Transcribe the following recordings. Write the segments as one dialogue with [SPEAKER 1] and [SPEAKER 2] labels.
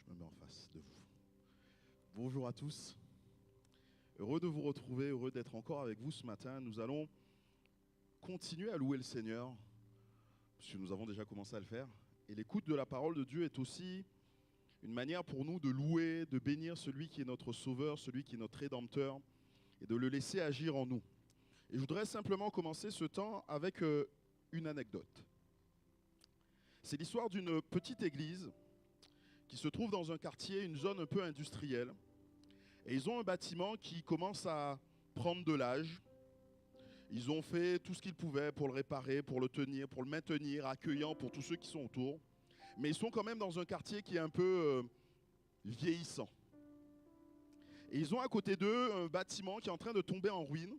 [SPEAKER 1] Je me mets en face de vous. Bonjour à tous. Heureux de vous retrouver, heureux d'être encore avec vous ce matin. Nous allons continuer à louer le Seigneur, parce que nous avons déjà commencé à le faire. Et l'écoute de la parole de Dieu est aussi une manière pour nous de louer, de bénir celui qui est notre Sauveur, celui qui est notre Rédempteur, et de le laisser agir en nous. Et je voudrais simplement commencer ce temps avec une anecdote. C'est l'histoire d'une petite église qui se trouve dans un quartier, une zone un peu industrielle. Et ils ont un bâtiment qui commence à prendre de l'âge. Ils ont fait tout ce qu'ils pouvaient pour le réparer, pour le tenir, pour le maintenir accueillant pour tous ceux qui sont autour. Mais ils sont quand même dans un quartier qui est un peu vieillissant. Et ils ont à côté d'eux un bâtiment qui est en train de tomber en ruine.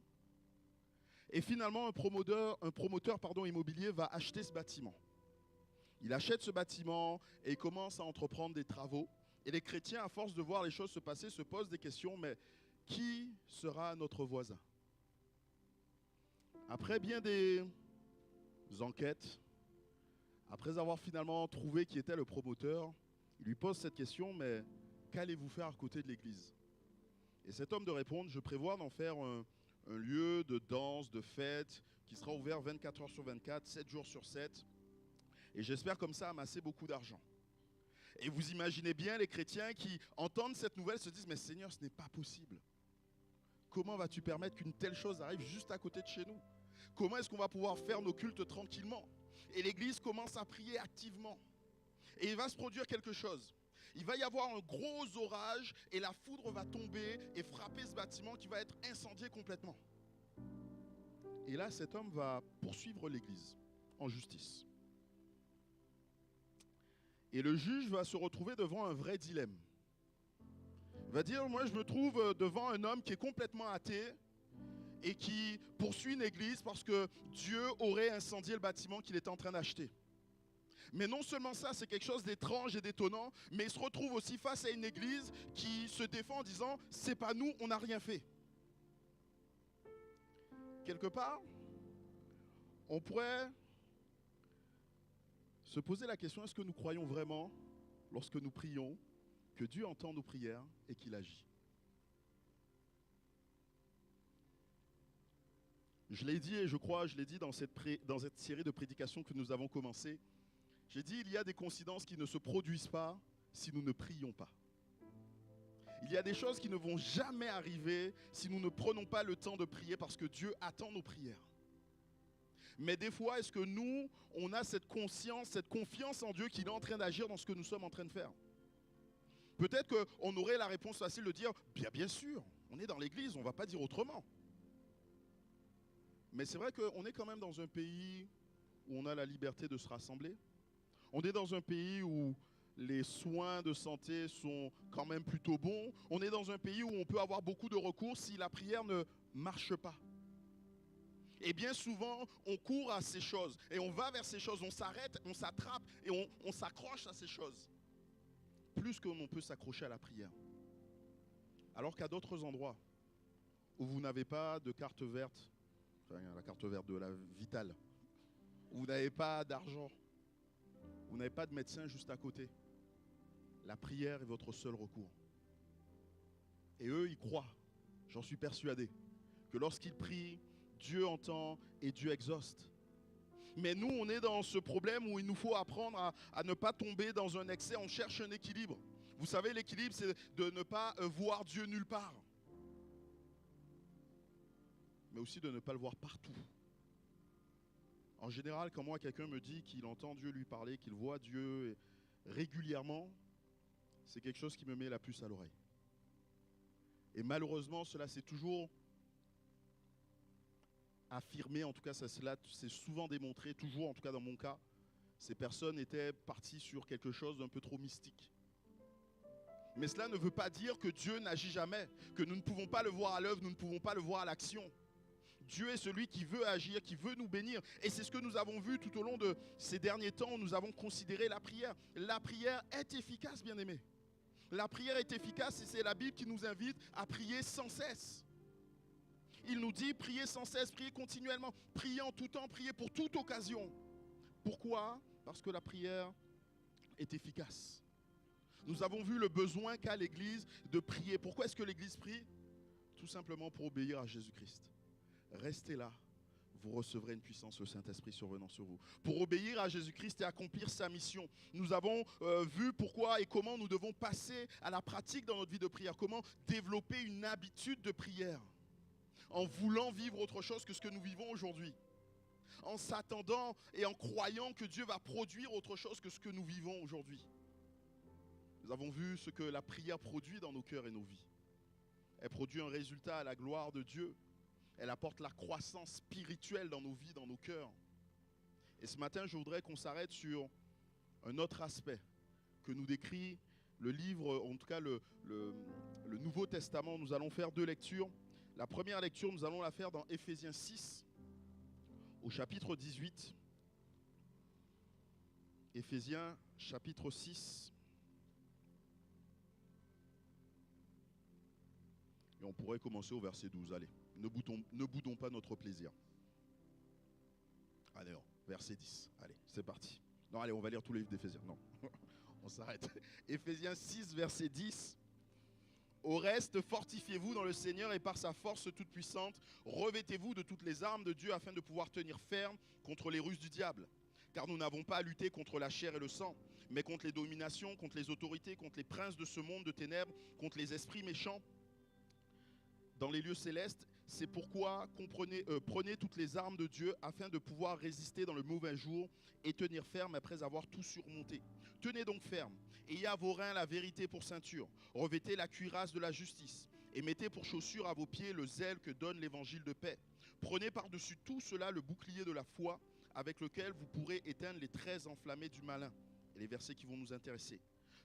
[SPEAKER 1] Et finalement, un promoteur immobilier va acheter ce bâtiment. Il achète ce bâtiment et il commence à entreprendre des travaux. Et les chrétiens, à force de voir les choses se passer, se posent des questions, mais qui sera notre voisin? Après bien des enquêtes, après avoir finalement trouvé qui était le promoteur, il lui pose cette question, mais qu'allez-vous faire à côté de l'église? Et cet homme de répondre, je prévois d'en faire un lieu de danse, de fête, qui sera ouvert 24 heures sur 24, 7 jours sur 7. Et j'espère comme ça amasser beaucoup d'argent. Et vous imaginez bien les chrétiens qui entendent cette nouvelle se disent, mais Seigneur, ce n'est pas possible. Comment vas-tu permettre qu'une telle chose arrive juste à côté de chez nous? Comment est-ce qu'on va pouvoir faire nos cultes tranquillement? Et l'église commence à prier activement. Et il va se produire quelque chose. Il va y avoir un gros orage et la foudre va tomber et frapper ce bâtiment qui va être incendié complètement. Et là, cet homme va poursuivre l'église en justice. Et le juge va se retrouver devant un vrai dilemme. Il va dire, moi je me trouve devant un homme qui est complètement athée et qui poursuit une église parce que Dieu aurait incendié le bâtiment qu'il était en train d'acheter. Mais non seulement ça, c'est quelque chose d'étrange et d'étonnant, mais il se retrouve aussi face à une église qui se défend en disant, c'est pas nous, on n'a rien fait. Quelque part, on pourrait se poser la question, est-ce que nous croyons vraiment, lorsque nous prions, que Dieu entend nos prières et qu'il agit? Je l'ai dit et je crois, je l'ai dit dans cette série de prédications que nous avons commencé. J'ai dit, il y a des coïncidences qui ne se produisent pas si nous ne prions pas. Il y a des choses qui ne vont jamais arriver si nous ne prenons pas le temps de prier parce que Dieu attend nos prières. Mais des fois, est-ce que nous, on a cette conscience, cette confiance en Dieu qu'il est en train d'agir dans ce que nous sommes en train de faire? Peut-être qu'on aurait la réponse facile de dire, bien sûr, on est dans l'église, on ne va pas dire autrement. Mais c'est vrai qu'on est quand même dans un pays où on a la liberté de se rassembler. On est dans un pays où les soins de santé sont quand même plutôt bons. On est dans un pays où on peut avoir beaucoup de recours si la prière ne marche pas. Et bien souvent, on court à ces choses et on va vers ces choses, on s'arrête, on s'attrape et on s'accroche à ces choses. Plus qu'on peut s'accrocher à la prière. Alors qu'à d'autres endroits où vous n'avez pas de carte verte, enfin la carte verte de la Vitale, où vous n'avez pas d'argent, vous n'avez pas de médecin juste à côté, la prière est votre seul recours. Et eux, ils croient, j'en suis persuadé, que lorsqu'ils prient, Dieu entend et Dieu exauce. Mais nous, on est dans ce problème où il nous faut apprendre à ne pas tomber dans un excès. On cherche un équilibre. Vous savez, l'équilibre, c'est de ne pas voir Dieu nulle part. Mais aussi de ne pas le voir partout. En général, quand moi, quelqu'un me dit qu'il entend Dieu lui parler, qu'il voit Dieu régulièrement, c'est quelque chose qui me met la puce à l'oreille. Et malheureusement, cela s'est toujours affirmé, en tout cas cela c'est souvent démontré, toujours en tout cas dans mon cas, ces personnes étaient parties sur quelque chose d'un peu trop mystique. Mais cela ne veut pas dire que Dieu n'agit jamais, que nous ne pouvons pas le voir à l'œuvre, nous ne pouvons pas le voir à l'action. Dieu est celui qui veut agir, qui veut nous bénir. Et c'est ce que nous avons vu tout au long de ces derniers temps où nous avons considéré la prière. La prière est efficace, bien-aimés. La prière est efficace et c'est la Bible qui nous invite à prier sans cesse. Il nous dit priez sans cesse, priez continuellement, priez en tout temps, priez pour toute occasion. Pourquoi? Parce que la prière est efficace. Nous avons vu le besoin qu'a l'Église de prier. Pourquoi est-ce que l'Église prie? Tout simplement pour obéir à Jésus-Christ. Restez là, vous recevrez une puissance, le Saint-Esprit survenant sur vous. Pour obéir à Jésus-Christ et accomplir sa mission. Nous avons vu pourquoi et comment nous devons passer à la pratique dans notre vie de prière. Comment développer une habitude de prière. En voulant vivre autre chose que ce que nous vivons aujourd'hui. En s'attendant et en croyant que Dieu va produire autre chose que ce que nous vivons aujourd'hui. Nous avons vu ce que la prière produit dans nos cœurs et nos vies. Elle produit un résultat à la gloire de Dieu. Elle apporte la croissance spirituelle dans nos vies, dans nos cœurs. Et ce matin, je voudrais qu'on s'arrête sur un autre aspect que nous décrit le livre, en tout cas le Nouveau Testament. Nous allons faire 2 lectures. La première lecture, nous allons la faire dans Éphésiens 6, au chapitre 18. Éphésiens, chapitre 6. Et on pourrait commencer au verset 12. Allez, ne boudons pas notre plaisir. Allez, non, verset 10. Allez, c'est parti. Non, allez, on va lire tous les livres d'Éphésiens. Non, on s'arrête. Éphésiens 6, verset 10. Au reste, fortifiez-vous dans le Seigneur et par sa force toute puissante, revêtez-vous de toutes les armes de Dieu afin de pouvoir tenir ferme contre les ruses du diable. Car nous n'avons pas à lutter contre la chair et le sang, mais contre les dominations, contre les autorités, contre les princes de ce monde de ténèbres, contre les esprits méchants dans les lieux célestes. C'est pourquoi prenez toutes les armes de Dieu afin de pouvoir résister dans le mauvais jour et tenir ferme après avoir tout surmonté. Tenez donc ferme, ayez à vos reins la vérité pour ceinture, revêtez la cuirasse de la justice et mettez pour chaussure à vos pieds le zèle que donne l'évangile de paix. Prenez par-dessus tout cela le bouclier de la foi avec lequel vous pourrez éteindre les traits enflammés du malin. Et les versets qui vont nous intéresser.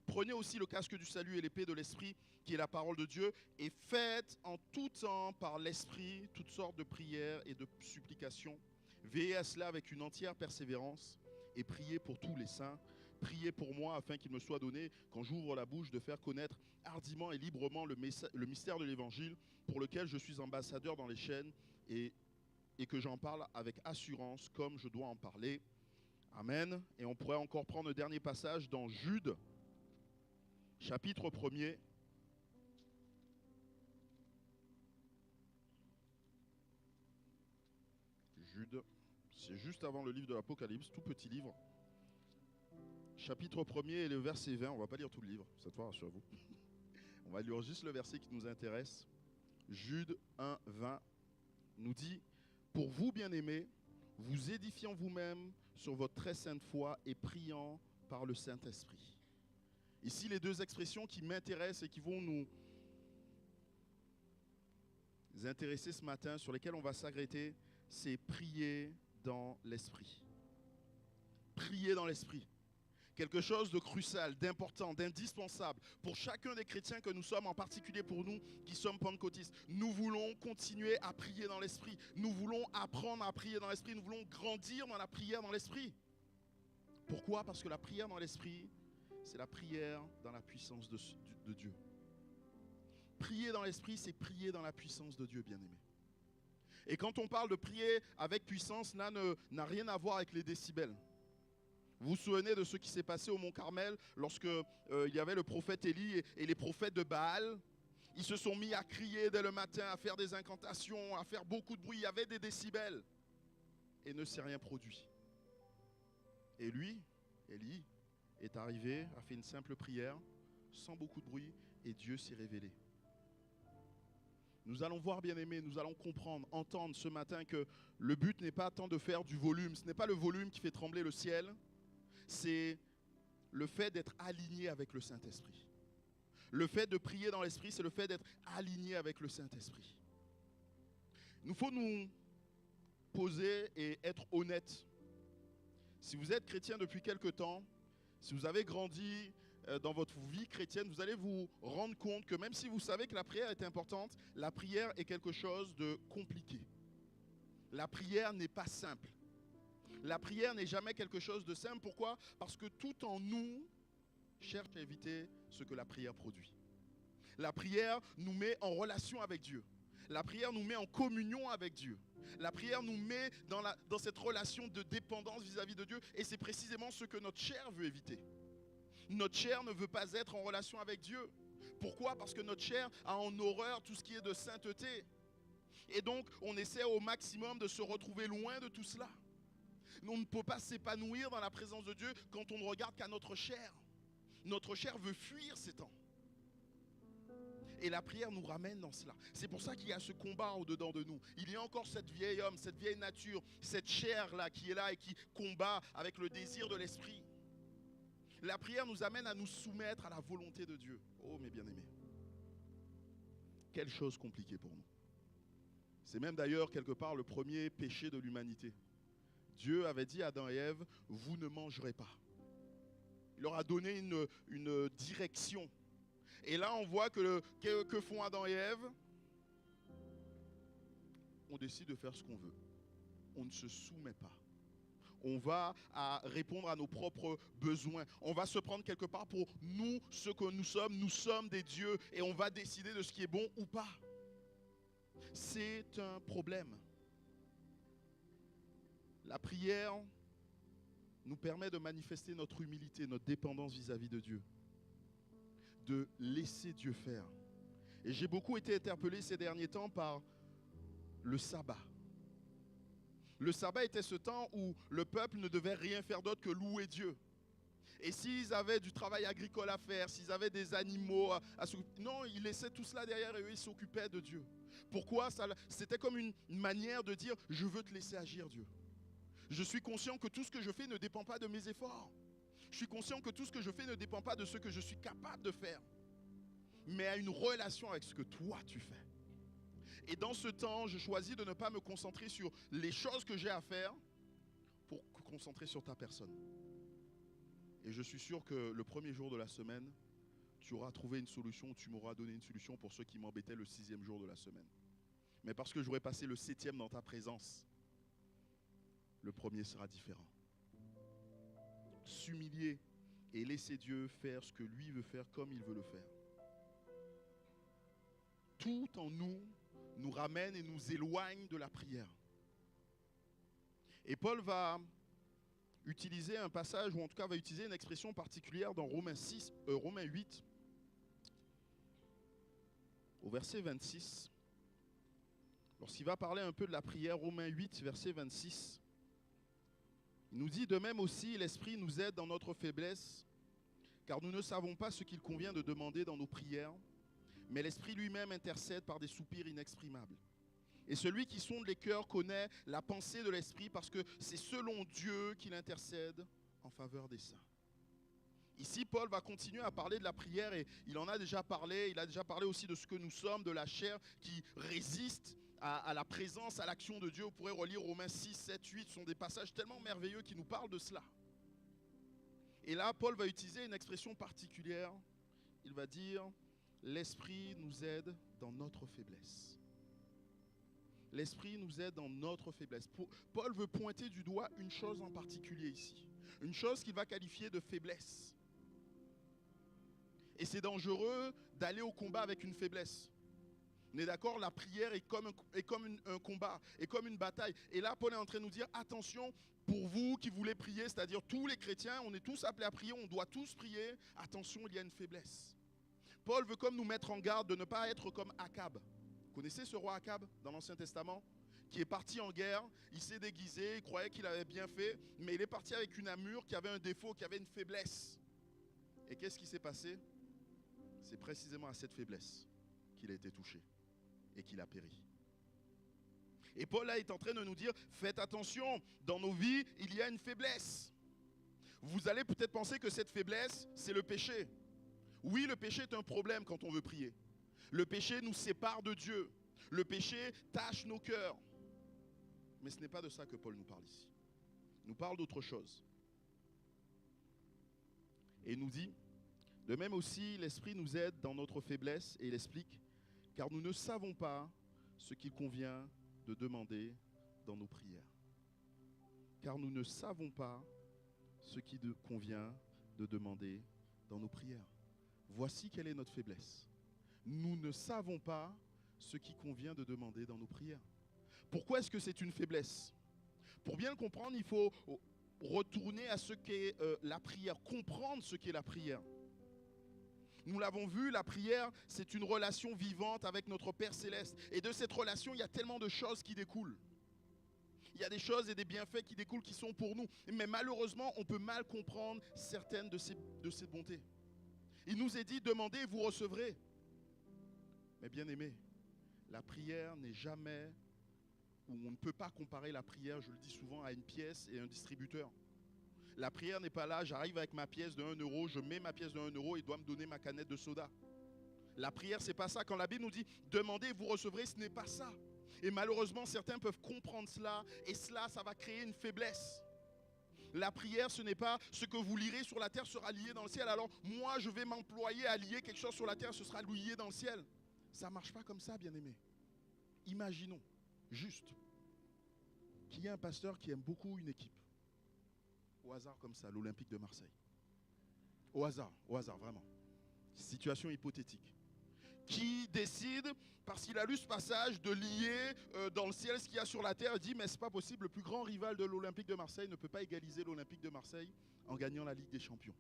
[SPEAKER 1] Prenez aussi le casque du salut et l'épée de l'Esprit, qui est la parole de Dieu, et faites en tout temps par l'Esprit toutes sortes de prières et de supplications. Veillez à cela avec une entière persévérance et priez pour tous les saints. Priez pour moi afin qu'il me soit donné, quand j'ouvre la bouche, de faire connaître hardiment et librement le mystère de l'Évangile, pour lequel je suis ambassadeur dans les chaînes, et que j'en parle avec assurance comme je dois en parler. Amen. Et on pourrait encore prendre un dernier passage dans Jude, chapitre 1er. Jude, c'est juste avant le livre de l'Apocalypse, tout petit livre. Chapitre 1er et le verset 20, on ne va pas lire tout le livre, cette fois, rassurez-vous. On va lire juste le verset qui nous intéresse. Jude 1, 20 nous dit « Pour vous, bien-aimés, vous édifiant vous-même sur votre très sainte foi et priant par le Saint-Esprit. » Ici, les 2 expressions qui m'intéressent et qui vont nous intéresser ce matin, sur lesquelles on va s'arrêter, c'est prier dans l'Esprit. Prier dans l'Esprit. Quelque chose de crucial, d'important, d'indispensable pour chacun des chrétiens que nous sommes, en particulier pour nous qui sommes pentecôtistes. Nous voulons continuer à prier dans l'Esprit. Nous voulons apprendre à prier dans l'Esprit. Nous voulons grandir dans la prière dans l'Esprit. Pourquoi? Parce que la prière dans l'Esprit, c'est la prière dans la puissance de Dieu. Prier dans l'Esprit, c'est prier dans la puissance de Dieu, bien-aimé. Et quand on parle de prier avec puissance, n'a rien à voir avec les décibels. Vous vous souvenez de ce qui s'est passé au Mont Carmel lorsque il y avait le prophète Élie et les prophètes de Baal. Ils se sont mis à crier dès le matin, à faire des incantations, à faire beaucoup de bruit. Il y avait des décibels. Et ne s'est rien produit. Et lui, Élie, est arrivé, a fait une simple prière, sans beaucoup de bruit, et Dieu s'est révélé. Nous allons voir, bien-aimés, nous allons comprendre, entendre ce matin que le but n'est pas tant de faire du volume. Ce n'est pas le volume qui fait trembler le ciel, c'est le fait d'être aligné avec le Saint-Esprit. Le fait de prier dans l'Esprit, c'est le fait d'être aligné avec le Saint-Esprit. Il faut nous poser et être honnêtes. Si vous êtes chrétien depuis quelque temps, si vous avez grandi dans votre vie chrétienne, vous allez vous rendre compte que même si vous savez que la prière est importante, la prière est quelque chose de compliqué. La prière n'est pas simple. La prière n'est jamais quelque chose de simple. Pourquoi? Parce que tout en nous cherche à éviter ce que la prière produit. La prière nous met en relation avec Dieu. La prière nous met en communion avec Dieu. La prière nous met dans cette relation de dépendance vis-à-vis de Dieu. Et c'est précisément ce que notre chair veut éviter. notre chair ne veut pas être en relation avec Dieu. Pourquoi? Parce que notre chair a en horreur tout ce qui est de sainteté. Et donc, on essaie au maximum de se retrouver loin de tout cela. On ne peut pas s'épanouir dans la présence de Dieu quand on ne regarde qu'à notre chair. Notre chair veut fuir ces temps. Et la prière nous ramène dans cela. C'est pour ça qu'il y a ce combat au-dedans de nous. Il y a encore cette vieille homme, cette vieille nature, cette chair-là qui est là et qui combat avec le désir de l'esprit. La prière nous amène à nous soumettre à la volonté de Dieu. Oh mes bien-aimés, quelle chose compliquée pour nous. C'est même d'ailleurs quelque part le premier péché de l'humanité. Dieu avait dit à Adam et Ève, vous ne mangerez pas. Il leur a donné une direction. Et là on voit que font Adam et Ève? On décide de faire ce qu'on veut. On ne se soumet pas. On va répondre à nos propres besoins. On va se prendre quelque part pour nous, ce que nous sommes. Nous sommes des dieux et on va décider de ce qui est bon ou pas. C'est un problème. La prière nous permet de manifester notre humilité, notre dépendance vis-à-vis de Dieu. De laisser Dieu faire. Et j'ai beaucoup été interpellé ces derniers temps par le sabbat. Le sabbat était ce temps où le peuple ne devait rien faire d'autre que louer Dieu. Et s'ils avaient du travail agricole à faire, s'ils avaient des animaux à s'occuper, non, ils laissaient tout cela derrière et eux, ils s'occupaient de Dieu. Pourquoi? C'était comme une manière de dire, je veux te laisser agir Dieu. Je suis conscient que tout ce que je fais ne dépend pas de mes efforts. Je suis conscient que tout ce que je fais ne dépend pas de ce que je suis capable de faire, mais à une relation avec ce que toi tu fais. Et dans ce temps, je choisis de ne pas me concentrer sur les choses que j'ai à faire pour me concentrer sur ta personne. Et je suis sûr que le premier jour de la semaine, tu auras trouvé une solution, tu m'auras donné une solution pour ceux qui m'embêtaient le 6e jour de la semaine. Mais parce que j'aurai passé le 7e dans ta présence, le premier sera différent. S'humilier et laisser Dieu faire ce que lui veut faire comme il veut le faire. Tout en nous ramène et nous éloigne de la prière. Et Paul va utiliser un passage, ou en tout cas va utiliser une expression particulière dans Romains 8, au verset 26. Lorsqu'il va parler un peu de la prière, Romains 8, verset 26, il nous dit, de même aussi, l'Esprit nous aide dans notre faiblesse, car nous ne savons pas ce qu'il convient de demander dans nos prières, mais l'Esprit lui-même intercède par des soupirs inexprimables. Et celui qui sonde les cœurs connaît la pensée de l'Esprit, parce que c'est selon Dieu qu'il intercède en faveur des saints. Ici, Paul va continuer à parler de la prière, et il en a déjà parlé, il a déjà parlé aussi de ce que nous sommes, de la chair qui résiste à la présence, à l'action de Dieu. Vous pourrez relire Romains 6, 7, 8, ce sont des passages tellement merveilleux qui nous parlent de cela. Et là, Paul va utiliser une expression particulière. Il va dire, l'Esprit nous aide dans notre faiblesse. L'Esprit nous aide dans notre faiblesse. Paul veut pointer du doigt une chose en particulier ici. Une chose qu'il va qualifier de faiblesse. Et c'est dangereux d'aller au combat avec une faiblesse. On est d'accord, la prière est comme un combat, est comme une bataille. Et là, Paul est en train de nous dire, attention, pour vous qui voulez prier, c'est-à-dire tous les chrétiens, on est tous appelés à prier, on doit tous prier. Attention, il y a une faiblesse. Paul veut comme nous mettre en garde de ne pas être comme Akab. Vous connaissez ce roi Akab dans l'Ancien Testament? Qui est parti en guerre, il s'est déguisé, il croyait qu'il avait bien fait, mais il est parti avec une armure qui avait un défaut, qui avait une faiblesse. Et qu'est-ce qui s'est passé? C'est précisément à cette faiblesse qu'il a été touché et qu'il a péri. Et Paul là est en train de nous dire, faites attention, dans nos vies, il y a une faiblesse. Vous allez peut-être penser que cette faiblesse, c'est le péché. Oui, le péché est un problème quand on veut prier. Le péché nous sépare de Dieu. Le péché tâche nos cœurs. Mais ce n'est pas de ça que Paul nous parle ici. Il nous parle d'autre chose. Et il nous dit, de même aussi, l'Esprit nous aide dans notre faiblesse, et il explique, car nous ne savons pas ce qu'il convient de demander dans nos prières. Car nous ne savons pas ce qu'il convient de demander dans nos prières. Voici quelle est notre faiblesse. Nous ne savons pas ce qui convient de demander dans nos prières. Pourquoi est-ce que c'est une faiblesse? Pour bien le comprendre, il faut retourner à ce qu'est la prière, comprendre ce qu'est la prière. Nous l'avons vu, la prière, c'est une relation vivante avec notre Père Céleste. Et de cette relation, il y a tellement de choses qui découlent. Il y a des choses et des bienfaits qui découlent qui sont pour nous. Mais malheureusement, on peut mal comprendre certaines de ces bontés. Il nous est dit, demandez et vous recevrez. Mais bien aimé, la prière n'est jamais, ou on ne peut pas comparer la prière, je le dis souvent, à une pièce et un distributeur. La prière n'est pas là, j'arrive avec ma pièce de 1 euro, je mets ma pièce de 1 euro et il doit me donner ma canette de soda. La prière, c'est pas ça. Quand la Bible nous dit demandez et vous recevrez, ce n'est pas ça. Et malheureusement, certains peuvent comprendre cela et cela, ça va créer une faiblesse. La prière, ce n'est pas ce que vous lirez sur la terre sera lié dans le ciel. Alors moi, je vais m'employer à lier quelque chose sur la terre, ce sera lié dans le ciel. Ça ne marche pas comme ça, bien-aimés. Imaginons juste qu'il y a un pasteur qui aime beaucoup une équipe. Au hasard comme ça, l'Olympique de Marseille. Au hasard, vraiment. Situation hypothétique. Qui décide, parce qu'il a lu ce passage, de lier dans le ciel ce qu'il y a sur la terre. Il dit, mais c'est pas possible, le plus grand rival de l'Olympique de Marseille ne peut pas égaliser l'Olympique de Marseille en gagnant la Ligue des Champions.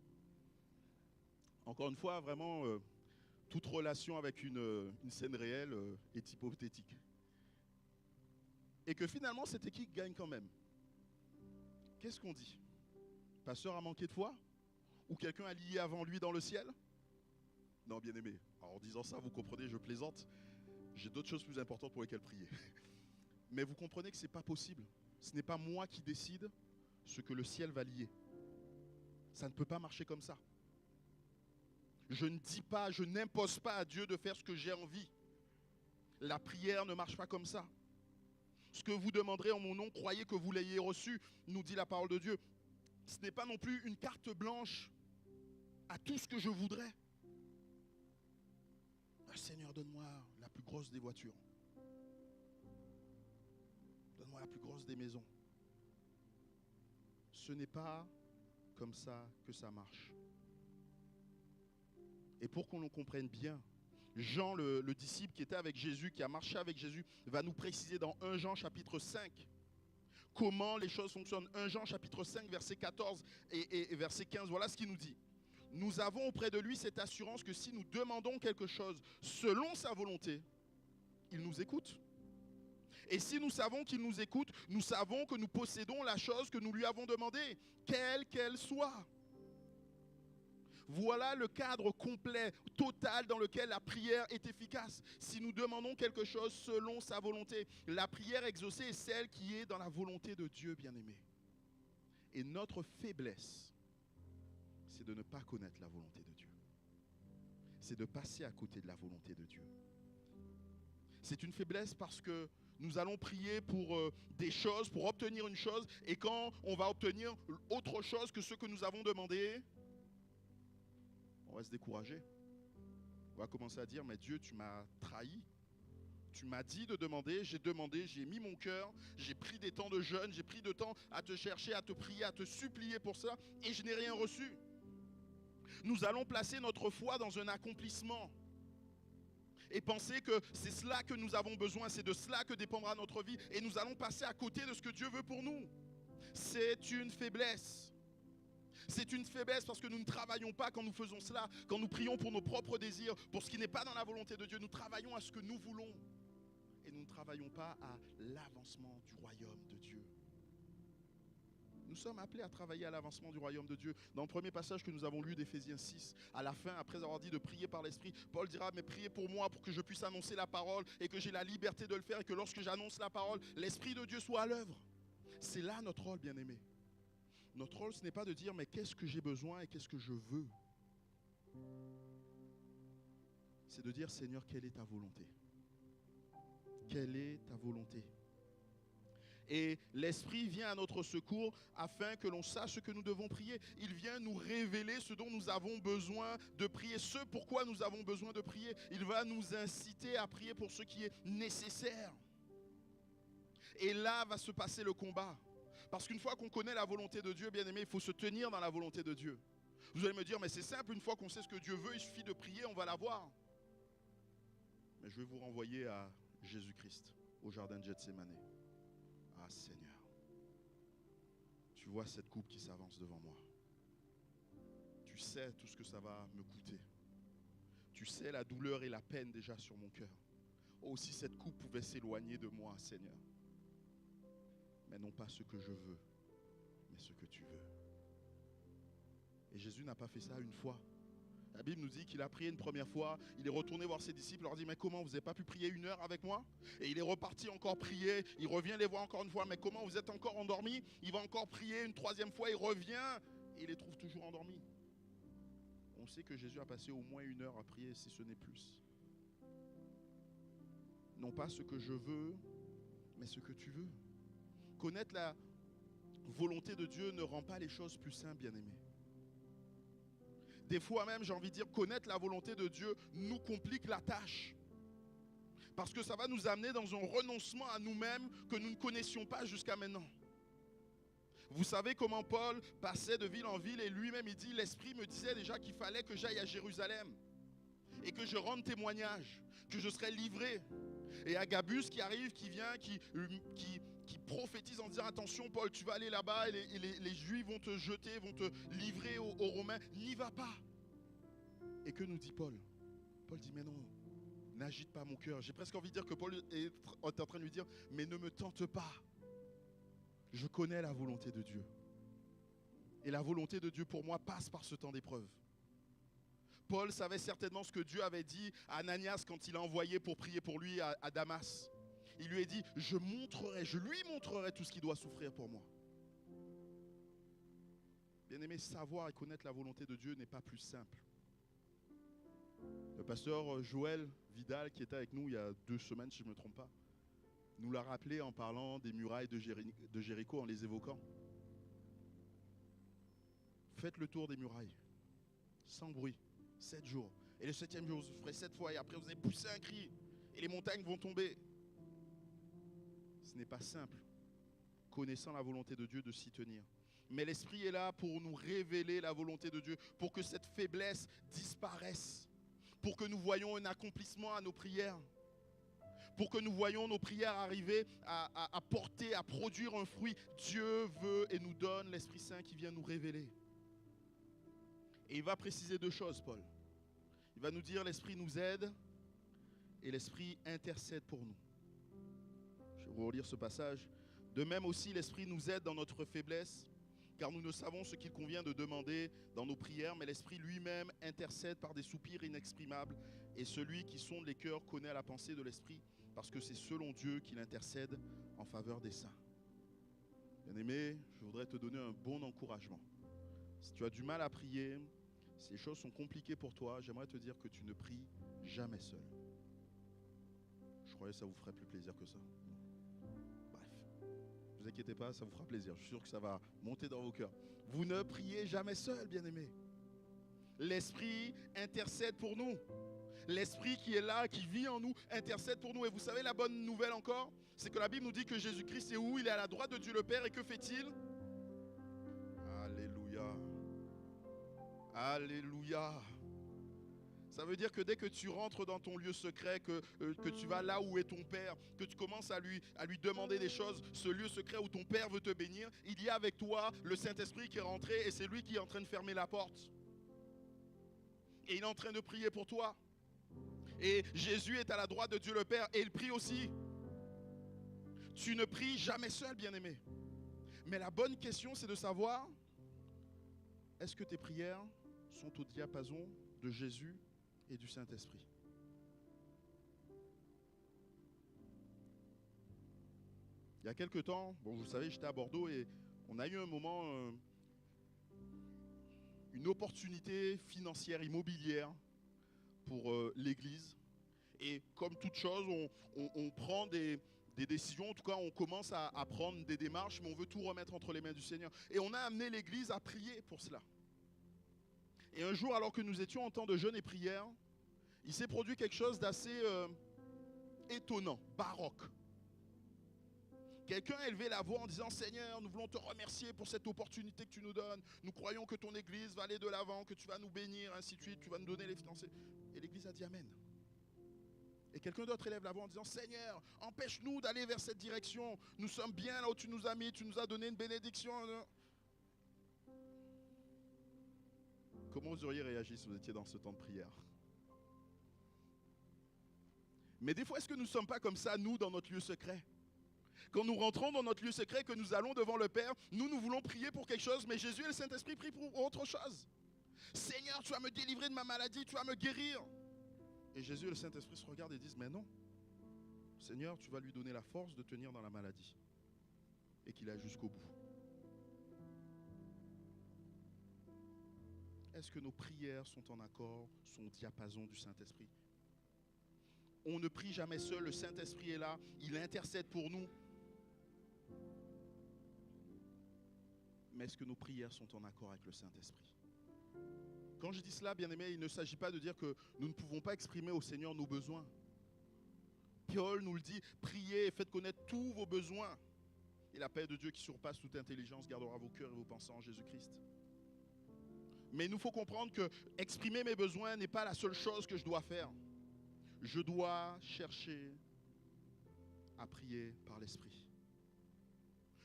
[SPEAKER 1] Encore une fois, vraiment, toute relation avec une scène réelle est hypothétique. Et que finalement, cette équipe gagne quand même. Qu'est-ce qu'on dit? Pasteur a manqué de foi? Ou quelqu'un a lié avant lui dans le ciel? Non, bien aimé. Alors, en disant ça, vous comprenez, je plaisante. J'ai d'autres choses plus importantes pour lesquelles prier. Mais vous comprenez que ce n'est pas possible. Ce n'est pas moi qui décide ce que le ciel va lier. Ça ne peut pas marcher comme ça. Je ne dis pas, je n'impose pas à Dieu de faire ce que j'ai envie. La prière ne marche pas comme ça. Ce que vous demanderez en mon nom, croyez que vous l'ayez reçu, nous dit la parole de Dieu. Ce n'est pas non plus une carte blanche à tout ce que je voudrais. Ah, Seigneur, donne-moi la plus grosse des voitures. Donne-moi la plus grosse des maisons. Ce n'est pas comme ça que ça marche. Et pour qu'on le comprenne bien, Jean, le disciple qui était avec Jésus, qui a marché avec Jésus, va nous préciser dans 1 Jean chapitre 5 comment les choses fonctionnent. 1 Jean chapitre 5 verset 14 et verset 15, voilà ce qu'il nous dit. Nous avons auprès de lui cette assurance que si nous demandons quelque chose selon sa volonté, il nous écoute. Et si nous savons qu'il nous écoute, nous savons que nous possédons la chose que nous lui avons demandée, quelle qu'elle soit. Voilà le cadre complet, total dans lequel la prière est efficace. Si nous demandons quelque chose selon sa volonté, la prière exaucée est celle qui est dans la volonté de Dieu, bien-aimé. Et notre faiblesse, c'est de ne pas connaître la volonté de Dieu. C'est de passer à côté de la volonté de Dieu. C'est une faiblesse parce que nous allons prier pour des choses, pour obtenir une chose, et quand on va obtenir autre chose que ce que nous avons demandé, on va se décourager. On va commencer à dire, mais Dieu, tu m'as trahi. Tu m'as dit de demander, j'ai mis mon cœur, j'ai pris des temps de jeûne, j'ai pris de temps à te chercher, à te prier, à te supplier pour ça, et je n'ai rien reçu. Nous allons placer notre foi dans un accomplissement et penser que c'est cela que nous avons besoin, c'est de cela que dépendra notre vie, et nous allons passer à côté de ce que Dieu veut pour nous. C'est une faiblesse. C'est une faiblesse parce que nous ne travaillons pas quand nous faisons cela, quand nous prions pour nos propres désirs, pour ce qui n'est pas dans la volonté de Dieu. Nous travaillons à ce que nous voulons et nous ne travaillons pas à l'avancement du royaume de Dieu. Nous sommes appelés à travailler à l'avancement du royaume de Dieu. Dans le premier passage que nous avons lu d'Éphésiens 6, à la fin, après avoir dit de prier par l'Esprit, Paul dira, mais priez pour moi pour que je puisse annoncer la parole et que j'ai la liberté de le faire et que lorsque j'annonce la parole, l'Esprit de Dieu soit à l'œuvre. C'est là notre rôle, bien-aimé. Notre rôle, ce n'est pas de dire, mais qu'est-ce que j'ai besoin et qu'est-ce que je veux. C'est de dire, Seigneur, quelle est ta volonté? Quelle est ta volonté? Et l'Esprit vient à notre secours afin que l'on sache ce que nous devons prier. Il vient nous révéler ce dont nous avons besoin de prier, ce pourquoi nous avons besoin de prier. Il va nous inciter à prier pour ce qui est nécessaire. Et là va se passer le combat. Parce qu'une fois qu'on connaît la volonté de Dieu, bien aimé, il faut se tenir dans la volonté de Dieu. Vous allez me dire, mais c'est simple, une fois qu'on sait ce que Dieu veut, il suffit de prier, on va l'avoir. Mais je vais vous renvoyer à Jésus-Christ, au jardin de Gethsémané. Ah Seigneur, tu vois cette coupe qui s'avance devant moi. Tu sais tout ce que ça va me coûter. Tu sais la douleur et la peine déjà sur mon cœur. Oh, si cette coupe pouvait s'éloigner de moi, Seigneur. Mais non pas ce que je veux, mais ce que tu veux. Et Jésus n'a pas fait ça une fois. La Bible nous dit qu'il a prié une première fois, il est retourné voir ses disciples, leur dit mais comment, vous n'avez pas pu prier 1 heure avec moi? Et il est reparti encore prier, il revient les voir encore une fois, mais comment, vous êtes encore endormis? Il va encore prier une 3e fois, il revient, et il les trouve toujours endormis. On sait que Jésus a passé au moins 1 heure à prier, si ce n'est plus. Non pas ce que je veux, mais ce que tu veux. Connaître la volonté de Dieu ne rend pas les choses plus simples, bien-aimés. Des fois même, j'ai envie de dire, connaître la volonté de Dieu nous complique la tâche. Parce que ça va nous amener dans un renoncement à nous-mêmes que nous ne connaissions pas jusqu'à maintenant. Vous savez comment Paul passait de ville en ville et lui-même il dit, l'Esprit me disait déjà qu'il fallait que j'aille à Jérusalem et que je rende témoignage, que je serais livré. Et Agabus qui arrive, qui vient, qui prophétise en disant attention Paul, tu vas aller là-bas et les Juifs vont te jeter, vont te livrer aux Romains, n'y va pas. Et que nous dit Paul? Paul dit mais non, n'agite pas mon cœur. J'ai presque envie de dire que Paul est en train de lui dire mais ne me tente pas. Je connais la volonté de Dieu. Et la volonté de Dieu pour moi passe par ce temps d'épreuve. Paul savait certainement ce que Dieu avait dit à Ananias quand il l'a envoyé pour prier pour lui à Damas. Il lui a dit, je lui montrerai tout ce qu'il doit souffrir pour moi. Bien-aimé, savoir et connaître la volonté de Dieu n'est pas plus simple. Le pasteur Joël Vidal, qui était avec nous il y a 2 semaines, si je ne me trompe pas, nous l'a rappelé en parlant des murailles de Jéricho, en les évoquant. Faites le tour des murailles, sans bruit, 7 jours. Et le 7e jour, vous ferez 7 fois, et après vous allez pousser un cri, et les montagnes vont tomber. Ce n'est pas simple, connaissant la volonté de Dieu, de s'y tenir. Mais l'Esprit est là pour nous révéler la volonté de Dieu, pour que cette faiblesse disparaisse, pour que nous voyions un accomplissement à nos prières, pour que nous voyions nos prières arriver à porter, à produire un fruit. Dieu veut et nous donne l'Esprit Saint qui vient nous révéler. Et il va préciser 2 choses, Paul. Il va nous dire l'Esprit nous aide et l'Esprit intercède pour nous. Je vais relire ce passage. De même aussi, l'Esprit nous aide dans notre faiblesse, car nous ne savons ce qu'il convient de demander dans nos prières, mais l'Esprit lui-même intercède par des soupirs inexprimables, et celui qui sonde les cœurs connaît la pensée de l'Esprit, parce que c'est selon Dieu qu'il intercède en faveur des saints. Bien-aimé, je voudrais te donner un bon encouragement. Si tu as du mal à prier, si les choses sont compliquées pour toi, j'aimerais te dire que tu ne pries jamais seul. Je croyais que ça vous ferait plus plaisir que ça. Bref, ne vous inquiétez pas, ça vous fera plaisir. Je suis sûr que ça va monter dans vos cœurs. Vous ne priez jamais seul, bien-aimés. L'Esprit intercède pour nous. L'Esprit qui est là, qui vit en nous, intercède pour nous. Et vous savez la bonne nouvelle encore? C'est que la Bible nous dit que Jésus-Christ est où? Il est à la droite de Dieu le Père. Et que fait-il? Alléluia. Alléluia. Ça veut dire que dès que tu rentres dans ton lieu secret, que tu vas là où est ton Père, que tu commences à lui demander des choses, ce lieu secret où ton Père veut te bénir, il y a avec toi le Saint-Esprit qui est rentré et c'est lui qui est en train de fermer la porte. Et il est en train de prier pour toi. Et Jésus est à la droite de Dieu le Père et il prie aussi. Tu ne pries jamais seul, bien-aimé. Mais la bonne question, c'est de savoir, est-ce que tes prières sont au diapason de Jésus et du Saint-Esprit? Il y a quelques temps, bon, vous savez, j'étais à Bordeaux et on a eu un moment, une opportunité financière, immobilière pour l'Église. Et comme toute chose, on prend des décisions, en tout cas on commence à prendre des démarches, mais on veut tout remettre entre les mains du Seigneur. Et on a amené l'Église à prier pour cela. Et un jour, alors que nous étions en temps de jeûne et prière, il s'est produit quelque chose d'assez étonnant, baroque. Quelqu'un a élevé la voix en disant « Seigneur, nous voulons te remercier pour cette opportunité que tu nous donnes. Nous croyons que ton Église va aller de l'avant, que tu vas nous bénir, ainsi de suite, tu vas nous donner les finances. » Et l'Église a dit « Amen ». Et quelqu'un d'autre élève la voix en disant « Seigneur, empêche-nous d'aller vers cette direction. Nous sommes bien là où tu nous as mis, tu nous as donné une bénédiction. » Comment vous auriez réagi si vous étiez dans ce temps de prière? Mais des fois, est-ce que nous ne sommes pas comme ça, nous, dans notre lieu secret? Quand nous rentrons dans notre lieu secret, que nous allons devant le Père, nous voulons prier pour quelque chose, mais Jésus et le Saint-Esprit prient pour autre chose. Seigneur, tu vas me délivrer de ma maladie, tu vas me guérir. Et Jésus et le Saint-Esprit se regardent et disent, mais non. Seigneur, tu vas lui donner la force de tenir dans la maladie. Et qu'il aille jusqu'au bout. Est-ce que nos prières sont en accord, sont au diapason du Saint-Esprit? On ne prie jamais seul, le Saint-Esprit est là, il intercède pour nous. Mais est-ce que nos prières sont en accord avec le Saint-Esprit? Quand je dis cela, bien-aimés, il ne s'agit pas de dire que nous ne pouvons pas exprimer au Seigneur nos besoins. Paul nous le dit, priez et faites connaître tous vos besoins. Et la paix de Dieu qui surpasse toute intelligence gardera vos cœurs et vos pensées en Jésus-Christ. Mais il nous faut comprendre que exprimer mes besoins n'est pas la seule chose que je dois faire. Je dois chercher à prier par l'Esprit.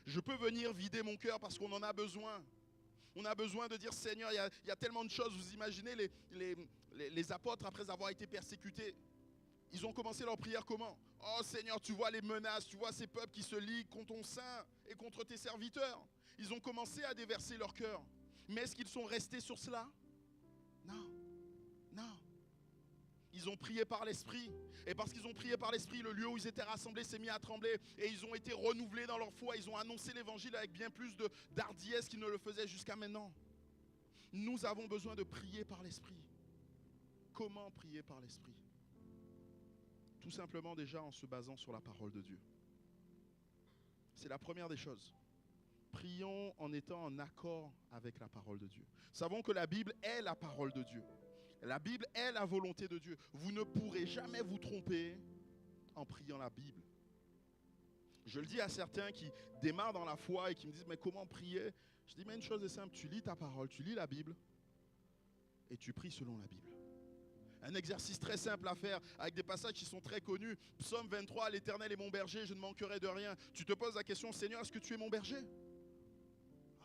[SPEAKER 1] Je peux venir vider mon cœur parce qu'on en a besoin. On a besoin de dire, Seigneur, il y a tellement de choses. Vous imaginez les apôtres après avoir été persécutés. Ils ont commencé leur prière comment? Oh Seigneur, tu vois les menaces, tu vois ces peuples qui se liguent contre ton sein et contre tes serviteurs. Ils ont commencé à déverser leur cœur. Mais est-ce qu'ils sont restés sur cela? Non, non. Ils ont prié par l'Esprit. Et parce qu'ils ont prié par l'Esprit, le lieu où ils étaient rassemblés s'est mis à trembler. Et ils ont été renouvelés dans leur foi. Ils ont annoncé l'Évangile avec bien plus d'hardiesse qu'ils ne le faisaient jusqu'à maintenant. Nous avons besoin de prier par l'Esprit. Comment prier par l'Esprit? Tout simplement déjà en se basant sur la parole de Dieu. C'est la première des choses. Prions en étant en accord avec la parole de Dieu. Savons que la Bible est la parole de Dieu. La Bible est la volonté de Dieu. Vous ne pourrez jamais vous tromper en priant la Bible. Je le dis à certains qui démarrent dans la foi et qui me disent, mais comment prier? Je dis, mais une chose est simple, tu lis ta parole, tu lis la Bible et tu pries selon la Bible. Un exercice très simple à faire avec des passages qui sont très connus. Psaume 23, l'Éternel est mon berger, je ne manquerai de rien. Tu te poses la question, Seigneur, est-ce que tu es mon berger?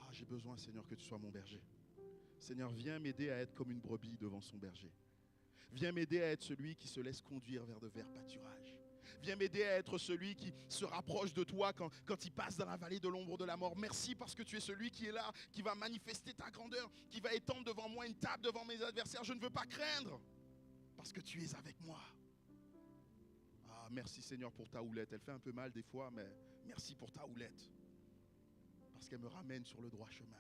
[SPEAKER 1] Ah, j'ai besoin, Seigneur, que tu sois mon berger. Seigneur, viens m'aider à être comme une brebis devant son berger. Viens m'aider à être celui qui se laisse conduire vers de verts pâturages. Viens m'aider à être celui qui se rapproche de toi quand il passe dans la vallée de l'ombre de la mort. Merci parce que tu es celui qui est là, qui va manifester ta grandeur, qui va étendre devant moi une table devant mes adversaires. Je ne veux pas craindre parce que tu es avec moi. Ah, merci Seigneur pour ta houlette. Elle fait un peu mal des fois, mais merci pour ta houlette. Parce qu'elle me ramène sur le droit chemin.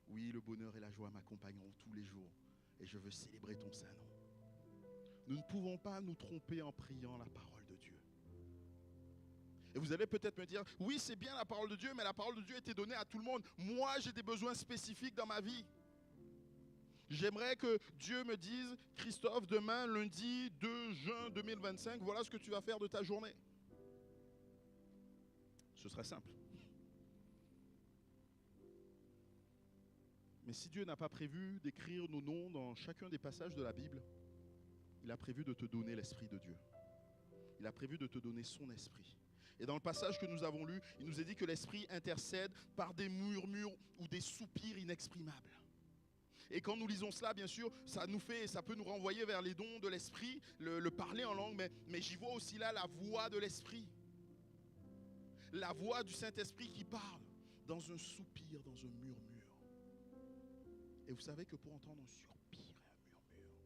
[SPEAKER 1] Oui, le bonheur et la joie m'accompagneront tous les jours et je veux célébrer ton saint nom. Nous ne pouvons pas nous tromper en priant la parole de Dieu. Et vous allez peut-être me dire, oui, c'est bien la parole de Dieu, mais la parole de Dieu a été donnée à tout le monde. Moi, j'ai des besoins spécifiques dans ma vie. J'aimerais que Dieu me dise, Christophe, demain, lundi 2 juin 2025, voilà ce que tu vas faire de ta journée. Ce serait simple. Mais si Dieu n'a pas prévu d'écrire nos noms dans chacun des passages de la Bible, il a prévu de te donner l'Esprit de Dieu. Il a prévu de te donner son Esprit. Et dans le passage que nous avons lu, il nous est dit que l'Esprit intercède par des murmures ou des soupirs inexprimables. Et quand nous lisons cela, bien sûr, ça peut nous renvoyer vers les dons de l'Esprit, le parler en langue, mais j'y vois aussi là la voix de l'Esprit. La voix du Saint-Esprit qui parle dans un soupir, dans un murmure. Et vous savez que pour entendre un soupir et un murmure,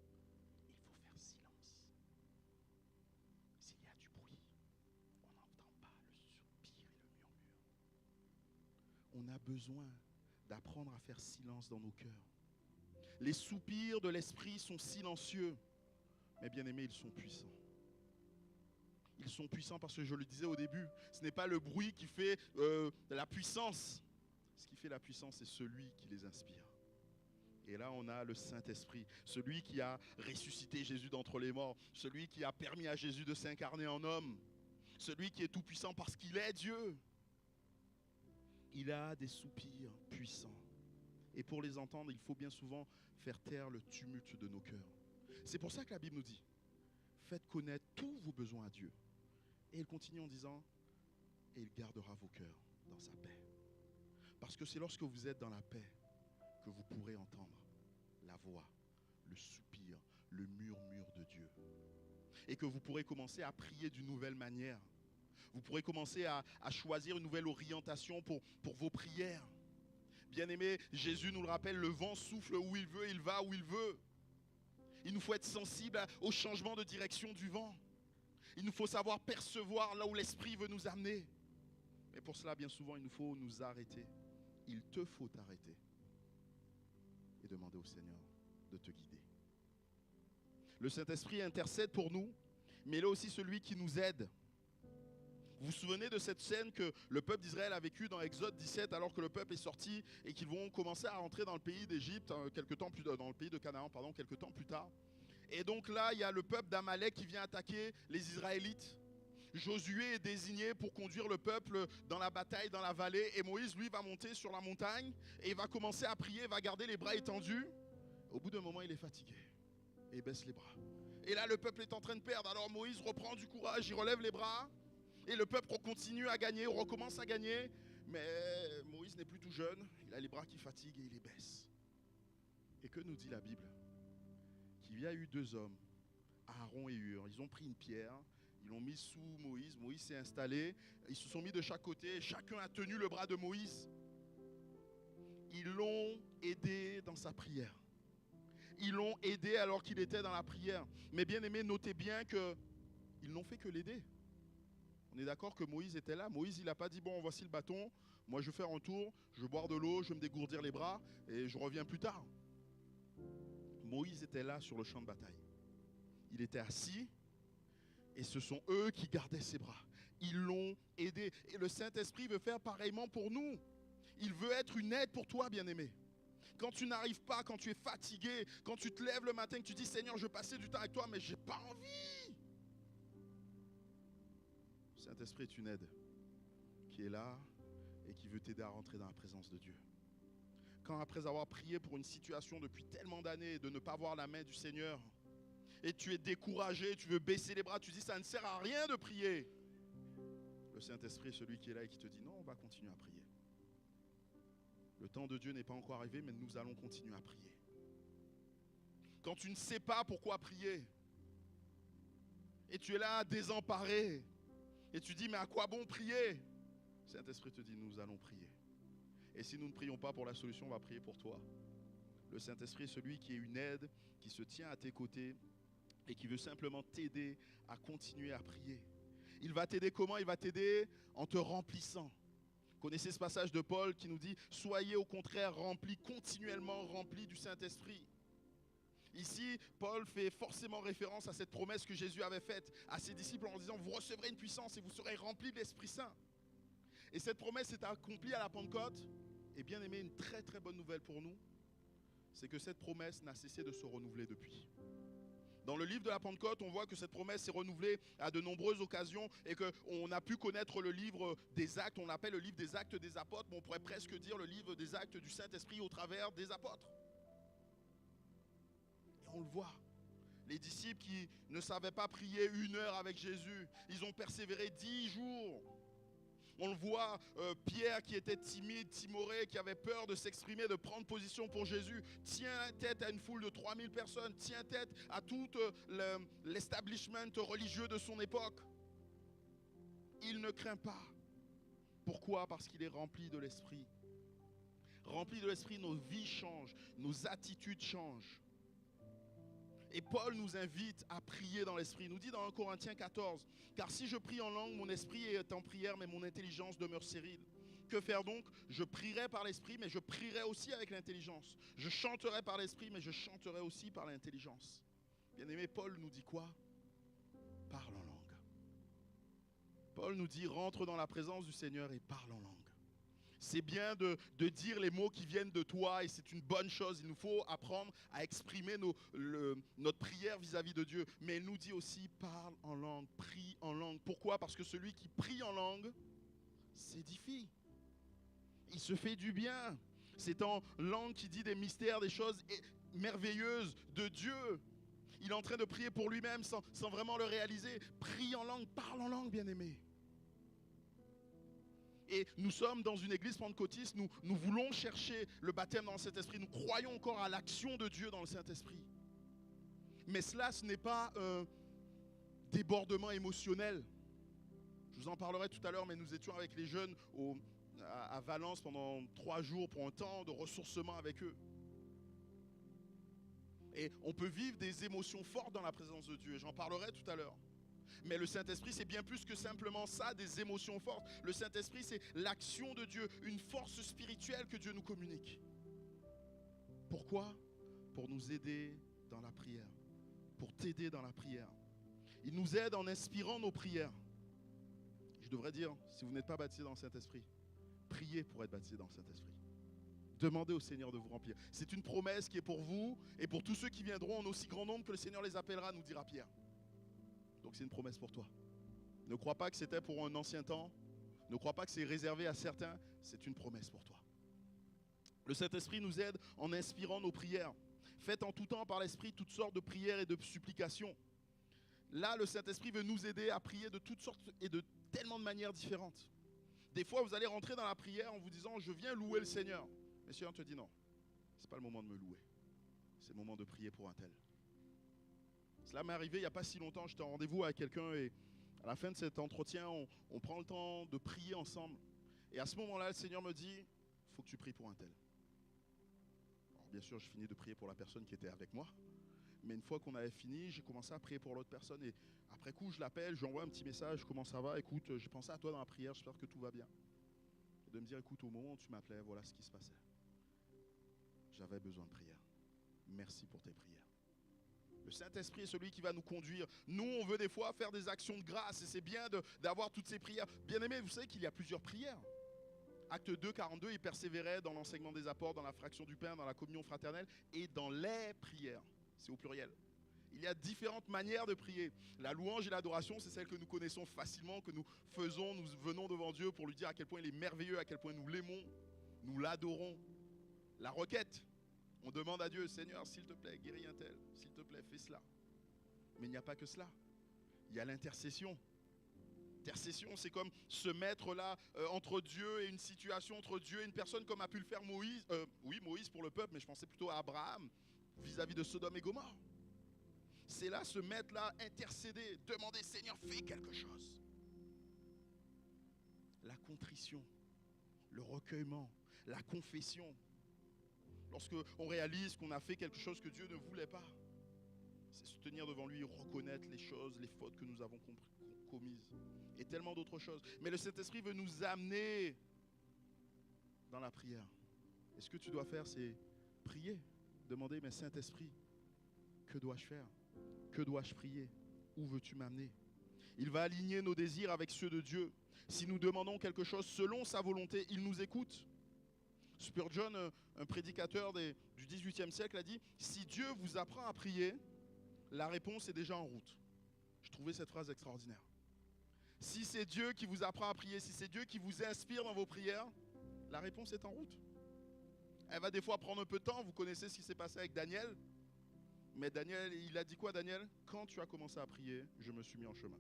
[SPEAKER 1] il faut faire silence. S'il y a du bruit, on n'entend pas le soupir et le murmure. On a besoin d'apprendre à faire silence dans nos cœurs. Les soupirs de l'Esprit sont silencieux, mais bien aimés, ils sont puissants. Ils sont puissants parce que je le disais au début, ce n'est pas le bruit qui fait la puissance. Ce qui fait la puissance, c'est celui qui les inspire. Et là, on a le Saint-Esprit, celui qui a ressuscité Jésus d'entre les morts, celui qui a permis à Jésus de s'incarner en homme, celui qui est tout puissant parce qu'il est Dieu. Il a des soupirs puissants. Et pour les entendre, il faut bien souvent faire taire le tumulte de nos cœurs. C'est pour ça que la Bible nous dit, faites connaître tous vos besoins à Dieu. Et il continue en disant, et il gardera vos cœurs dans sa paix. Parce que c'est lorsque vous êtes dans la paix que vous pourrez entendre la voix, le soupir, le murmure de Dieu. Et que vous pourrez commencer à prier d'une nouvelle manière. Vous pourrez commencer à choisir une nouvelle orientation pour vos prières. Bien-aimés, Jésus nous le rappelle, le vent souffle où il veut, il va où il veut. Il nous faut être sensible au changement de direction du vent. Il nous faut savoir percevoir là où l'Esprit veut nous amener. Mais pour cela, bien souvent, il nous faut nous arrêter. Il te faut t'arrêter et demander au Seigneur de te guider. Le Saint-Esprit intercède pour nous, mais il est aussi celui qui nous aide. Vous vous souvenez de cette scène que le peuple d'Israël a vécue dans Exode 17 alors que le peuple est sorti et qu'ils vont commencer à rentrer dans le pays d'Égypte, dans le pays de Canaan, quelques temps plus tard. Et donc là, il y a le peuple d'Amalek qui vient attaquer les Israélites. Josué est désigné pour conduire le peuple dans la bataille, dans la vallée. Et Moïse, lui, va monter sur la montagne et il va commencer à prier, va garder les bras étendus. Au bout d'un moment, il est fatigué et il baisse les bras. Et là, le peuple est en train de perdre. Alors Moïse reprend du courage, il relève les bras. Et le peuple continue à gagner, recommence à gagner. Mais Moïse n'est plus tout jeune, il a les bras qui fatiguent et il les baisse. Et que nous dit la Bible? Qu'il y a eu deux hommes, Aaron et Hur. Ils ont pris une pierre, ils l'ont mise sous Moïse. Moïse s'est installé, ils se sont mis de chaque côté et chacun a tenu le bras de Moïse. Ils l'ont aidé dans sa prière. Ils l'ont aidé alors qu'il était dans la prière. Mais bien aimé, notez bien qu'ils n'ont fait que l'aider. On est d'accord que Moïse était là. Moïse, il n'a pas dit, bon, voici le bâton, moi je vais faire un tour, je vais boire de l'eau, je vais me dégourdir les bras et je reviens plus tard. Moïse était là sur le champ de bataille. Il était assis et ce sont eux qui gardaient ses bras. Ils l'ont aidé. Et le Saint-Esprit veut faire pareillement pour nous. Il veut être une aide pour toi, bien-aimé. Quand tu n'arrives pas, quand tu es fatigué, quand tu te lèves le matin, que tu dis, Seigneur, je veux passer du temps avec toi, mais je n'ai pas envie. Le Saint-Esprit est une aide qui est là et qui veut t'aider à rentrer dans la présence de Dieu. Quand après avoir prié pour une situation depuis tellement d'années, de ne pas voir la main du Seigneur, et tu es découragé, tu veux baisser les bras, tu dis ça ne sert à rien de prier. Le Saint-Esprit est celui qui est là et qui te dit non, on va continuer à prier. Le temps de Dieu n'est pas encore arrivé, mais nous allons continuer à prier. Quand tu ne sais pas pourquoi prier, et tu es là désemparé, et tu dis mais à quoi bon prier? Le Saint-Esprit te dit nous allons prier. Et si nous ne prions pas pour la solution, on va prier pour toi. Le Saint-Esprit est celui qui est une aide, qui se tient à tes côtés et qui veut simplement t'aider à continuer à prier. Il va t'aider comment? Il va t'aider en te remplissant. Vous connaissez ce passage de Paul qui nous dit « Soyez au contraire remplis, continuellement remplis du Saint-Esprit ». Ici, Paul fait forcément référence à cette promesse que Jésus avait faite à ses disciples en disant « Vous recevrez une puissance et vous serez remplis de l'Esprit Saint ». Et cette promesse s'est accomplie à la Pentecôte. Et bien aimé, une très très bonne nouvelle pour nous, c'est que cette promesse n'a cessé de se renouveler depuis. Dans le livre de la Pentecôte, on voit que cette promesse s'est renouvelée à de nombreuses occasions et qu'on a pu connaître le livre des actes, on l'appelle le livre des actes des apôtres, mais on pourrait presque dire le livre des actes du Saint-Esprit au travers des apôtres. Et on le voit. Les disciples qui ne savaient pas prier 1 heure avec Jésus, ils ont persévéré 10 jours. On le voit, Pierre qui était timide, timoré, qui avait peur de s'exprimer, de prendre position pour Jésus, tient tête à une foule de 3000 personnes, tient tête à tout l'establishment religieux de son époque. Il ne craint pas. Pourquoi? Parce qu'il est rempli de l'Esprit. Rempli de l'Esprit, nos vies changent, nos attitudes changent. Et Paul nous invite à prier dans l'esprit. Il nous dit dans 1 Corinthiens 14, « Car si je prie en langue, mon esprit est en prière, mais mon intelligence demeure stérile. Que faire donc? Je prierai par l'esprit, mais je prierai aussi avec l'intelligence. Je chanterai par l'esprit, mais je chanterai aussi par l'intelligence. » Bien-aimé, Paul nous dit quoi? Parle en langue. Paul nous dit, rentre dans la présence du Seigneur et parle en langue. C'est bien de dire les mots qui viennent de toi et c'est une bonne chose. Il nous faut apprendre à exprimer notre prière vis-à-vis de Dieu. Mais il nous dit aussi parle en langue, prie en langue. Pourquoi? Parce que celui qui prie en langue s'édifie. Il se fait du bien. C'est en langue qui dit des mystères, des choses merveilleuses de Dieu. Il est en train de prier pour lui-même sans vraiment le réaliser. Prie en langue, parle en langue, bien-aimé. Et nous sommes dans une église pentecôtiste, nous voulons chercher le baptême dans le Saint-Esprit, nous croyons encore à l'action de Dieu dans le Saint-Esprit. Mais cela, ce n'est pas un débordement émotionnel. Je vous en parlerai tout à l'heure, mais nous étions avec les jeunes à Valence pendant 3 jours pour un temps de ressourcement avec eux. Et on peut vivre des émotions fortes dans la présence de Dieu, et j'en parlerai tout à l'heure. Mais le Saint-Esprit, c'est bien plus que simplement ça, des émotions fortes. Le Saint-Esprit, c'est l'action de Dieu, une force spirituelle que Dieu nous communique. Pourquoi? Pour nous aider dans la prière, pour t'aider dans la prière. Il nous aide en inspirant nos prières. Je devrais dire, si vous n'êtes pas baptisé dans le Saint-Esprit, priez pour être baptisé dans le Saint-Esprit. Demandez au Seigneur de vous remplir. C'est une promesse qui est pour vous et pour tous ceux qui viendront en aussi grand nombre que le Seigneur les appellera, nous dira Pierre. Donc c'est une promesse pour toi. Ne crois pas que c'était pour un ancien temps. Ne crois pas que c'est réservé à certains. C'est une promesse pour toi. Le Saint-Esprit nous aide en inspirant nos prières. Faites en tout temps par l'Esprit toutes sortes de prières et de supplications. Là, le Saint-Esprit veut nous aider à prier de toutes sortes et de tellement de manières différentes. Des fois, vous allez rentrer dans la prière en vous disant « Je viens louer le Seigneur ». Mais le Seigneur te dit « Non, ce n'est pas le moment de me louer. C'est le moment de prier pour un tel. » Cela m'est arrivé il n'y a pas si longtemps, j'étais en rendez-vous avec quelqu'un et à la fin de cet entretien, on prend le temps de prier ensemble. Et à ce moment-là, le Seigneur me dit, il faut que tu pries pour un tel. Alors bien sûr, je finis de prier pour la personne qui était avec moi. Mais une fois qu'on avait fini, j'ai commencé à prier pour l'autre personne. Et après coup, je l'appelle, je lui envoie un petit message, comment ça va? Écoute, j'ai pensé à toi dans la prière, j'espère que tout va bien. Et de me dire, écoute, au moment où tu m'appelais, voilà ce qui se passait. J'avais besoin de prière. Merci pour tes prières. Le Saint-Esprit est celui qui va nous conduire. Nous, on veut des fois faire des actions de grâce et c'est bien d'avoir toutes ces prières. Bien aimé, vous savez qu'il y a plusieurs prières. Acte 2, 42, il persévérait dans l'enseignement des apôtres, dans la fraction du pain, dans la communion fraternelle et dans les prières. C'est au pluriel. Il y a différentes manières de prier. La louange et l'adoration, c'est celle que nous connaissons facilement, que nous faisons, nous venons devant Dieu pour lui dire à quel point il est merveilleux, à quel point nous l'aimons, nous l'adorons. La requête. On demande à Dieu, Seigneur, s'il te plaît, guéris un tel, s'il te plaît, fais cela. Mais il n'y a pas que cela. Il y a l'intercession. L'intercession, c'est comme se mettre là entre Dieu et une situation, entre Dieu et une personne, comme a pu le faire Moïse. Oui, Moïse pour le peuple, mais je pensais plutôt à Abraham vis-à-vis de Sodome et Gomorrhe. C'est là, se mettre là, intercéder, demander, Seigneur, fais quelque chose. La contrition, le recueillement, la confession. Lorsqu'on réalise qu'on a fait quelque chose que Dieu ne voulait pas, c'est se tenir devant lui, reconnaître les choses, les fautes que nous avons commises et tellement d'autres choses. Mais le Saint-Esprit veut nous amener dans la prière. Et ce que tu dois faire, c'est prier, demander, mais Saint-Esprit, que dois-je faire? Que dois-je prier? Où veux-tu m'amener? Il va aligner nos désirs avec ceux de Dieu. Si nous demandons quelque chose selon sa volonté, il nous écoute. Spurgeon, un prédicateur du XVIIIe siècle, a dit « Si Dieu vous apprend à prier, la réponse est déjà en route. » Je trouvais cette phrase extraordinaire. Si c'est Dieu qui vous apprend à prier, si c'est Dieu qui vous inspire dans vos prières, la réponse est en route. Elle va des fois prendre un peu de temps. Vous connaissez ce qui s'est passé avec Daniel. Mais Daniel, il a dit quoi, Daniel? Quand tu as commencé à prier, je me suis mis en chemin.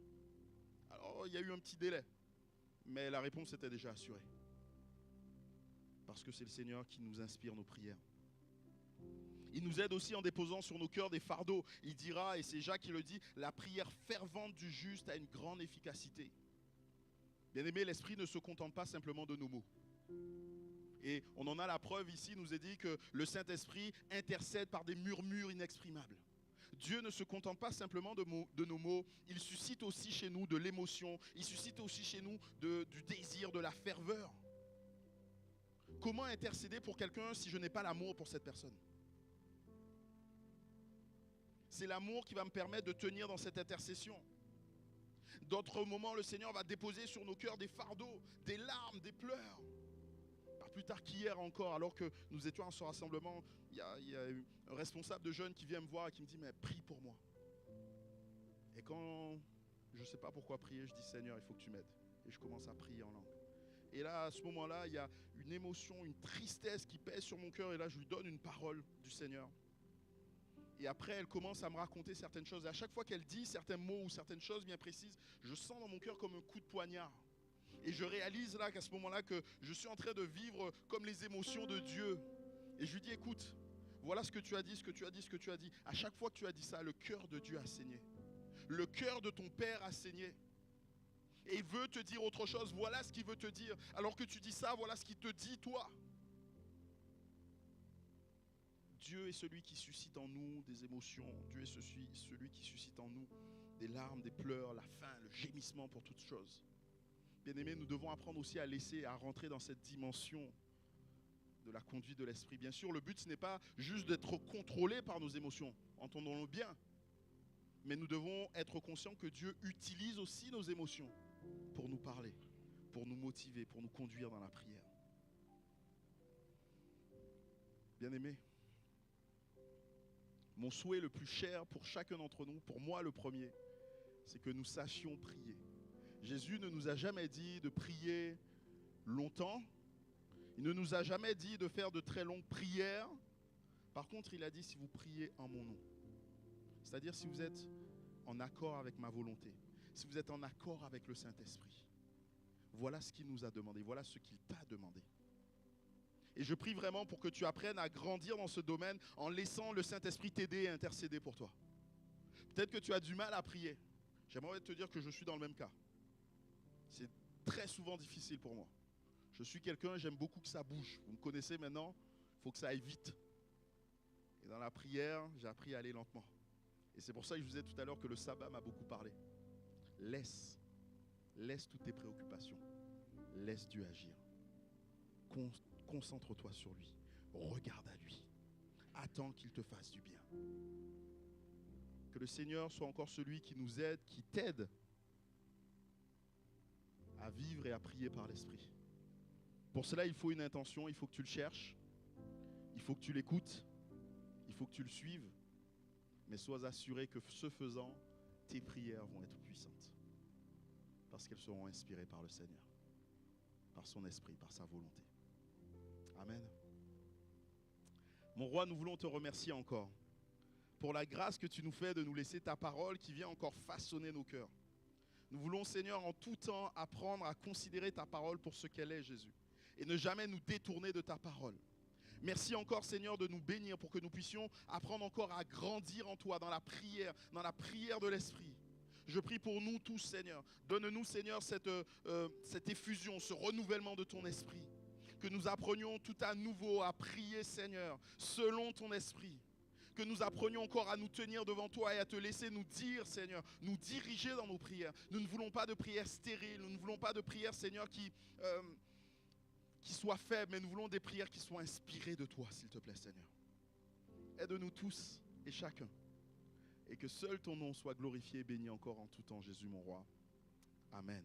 [SPEAKER 1] Alors, il y a eu un petit délai. Mais la réponse était déjà assurée. Parce que c'est le Seigneur qui nous inspire nos prières. Il nous aide aussi en déposant sur nos cœurs des fardeaux. Il dira, et c'est Jacques qui le dit, la prière fervente du juste a une grande efficacité. Bien aimé, l'Esprit ne se contente pas simplement de nos mots. Et on en a la preuve ici, il nous est dit que le Saint-Esprit intercède par des murmures inexprimables. Dieu ne se contente pas simplement de nos mots, il suscite aussi chez nous de l'émotion, il suscite aussi chez nous du désir, de la ferveur. Comment intercéder pour quelqu'un si je n'ai pas l'amour pour cette personne? C'est l'amour qui va me permettre de tenir dans cette intercession. D'autres moments, le Seigneur va déposer sur nos cœurs des fardeaux, des larmes, des pleurs. Pas plus tard qu'hier encore, alors que nous étions à ce rassemblement, il y a un responsable de jeunes qui vient me voir et qui me dit « Mais prie pour moi ». Et quand je ne sais pas pourquoi prier, je dis « Seigneur, il faut que tu m'aides ». Et je commence à prier en langue. Et là, à ce moment-là, il y a une émotion, une tristesse qui pèse sur mon cœur. Et là, je lui donne une parole du Seigneur. Et après, elle commence à me raconter certaines choses. Et à chaque fois qu'elle dit certains mots ou certaines choses bien précises, je sens dans mon cœur comme un coup de poignard. Et je réalise là qu'à ce moment-là que je suis en train de vivre comme les émotions de Dieu. Et je lui dis, écoute, voilà ce que tu as dit, ce que tu as dit, ce que tu as dit. À chaque fois que tu as dit ça, le cœur de Dieu a saigné. Le cœur de ton Père a saigné. Et il veut te dire autre chose. Voilà ce qu'il veut te dire. Alors que tu dis ça, voilà ce qu'il te dit, toi. Dieu est celui qui suscite en nous des émotions. Dieu est celui qui suscite en nous des larmes, des pleurs, la faim, le gémissement pour toutes choses. Bien-aimés, nous devons apprendre aussi à laisser, à rentrer dans cette dimension de la conduite de l'esprit. Bien sûr, le but, ce n'est pas juste d'être contrôlé par nos émotions, entendons-le bien. Mais nous devons être conscients que Dieu utilise aussi nos émotions pour nous parler, pour nous motiver, pour nous conduire dans la prière. Bien-aimés, mon souhait le plus cher pour chacun d'entre nous, pour moi le premier, c'est que nous sachions prier. Jésus ne nous a jamais dit de prier longtemps. Il ne nous a jamais dit de faire de très longues prières. Par contre, il a dit si vous priez en mon nom. C'est-à-dire si vous êtes en accord avec ma volonté, si vous êtes en accord avec le Saint-Esprit. Voilà ce qu'il nous a demandé, voilà ce qu'il t'a demandé. Et je prie vraiment pour que tu apprennes à grandir dans ce domaine en laissant le Saint-Esprit t'aider et intercéder pour toi. Peut-être que tu as du mal à prier. J'aimerais te dire que je suis dans le même cas. C'est très souvent difficile pour moi. Je suis quelqu'un, j'aime beaucoup que ça bouge. Vous me connaissez maintenant, il faut que ça aille vite. Et dans la prière, j'ai appris à aller lentement. Et c'est pour ça que je vous disais tout à l'heure que le sabbat m'a beaucoup parlé. Laisse toutes tes préoccupations. Laisse Dieu agir. Concentre-toi sur lui. Regarde à lui. Attends qu'il te fasse du bien. Que le Seigneur soit encore celui qui nous aide, qui t'aide à vivre et à prier par l'Esprit. Pour cela, il faut une intention, il faut que tu le cherches, il faut que tu l'écoutes, il faut que tu le suives, mais sois assuré que ce faisant, tes prières vont être puissantes, parce qu'elles seront inspirées par le Seigneur, par son esprit, par sa volonté. Amen. Mon roi, nous voulons te remercier encore pour la grâce que tu nous fais de nous laisser ta parole qui vient encore façonner nos cœurs. Nous voulons, Seigneur, en tout temps apprendre à considérer ta parole pour ce qu'elle est, Jésus, et ne jamais nous détourner de ta parole. Merci encore, Seigneur, de nous bénir pour que nous puissions apprendre encore à grandir en toi, dans la prière de l'Esprit. Je prie pour nous tous, Seigneur. Donne-nous, Seigneur, cette effusion, ce renouvellement de ton esprit. Que nous apprenions tout à nouveau à prier, Seigneur, selon ton esprit. Que nous apprenions encore à nous tenir devant toi et à te laisser nous dire, Seigneur, nous diriger dans nos prières. Nous ne voulons pas de prières stériles, nous ne voulons pas de prières, Seigneur, qui soient faibles, mais nous voulons des prières qui soient inspirées de toi, s'il te plaît, Seigneur. Aide-nous tous et chacun, et que seul ton nom soit glorifié et béni encore en tout temps, Jésus mon roi. Amen.